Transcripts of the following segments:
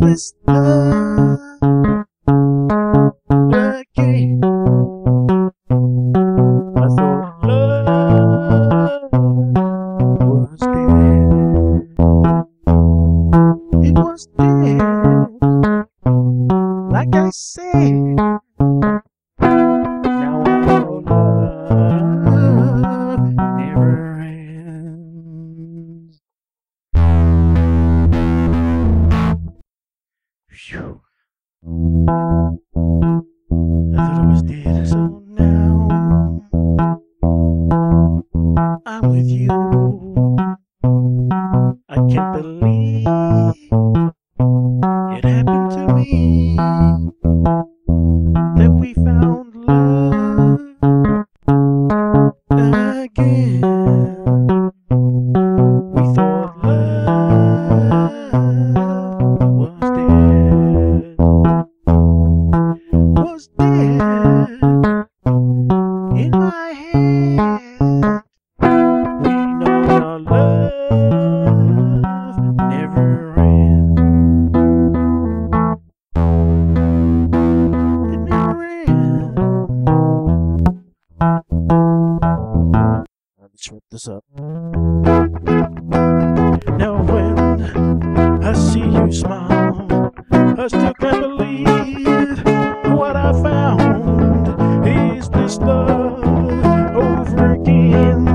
this love again. I thought love was dead. It was dead, like I said. Now I know love never ends. Phew. I thought it was dead, so now I'm with you. I can't believe it happened to me, that we found love again. We thought love was dead in my head. We know our love never ends. It never ends. Let's wrap this up. Now when I see you smile, I still can't believe what I found is this love over again,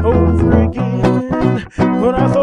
over again. When I thought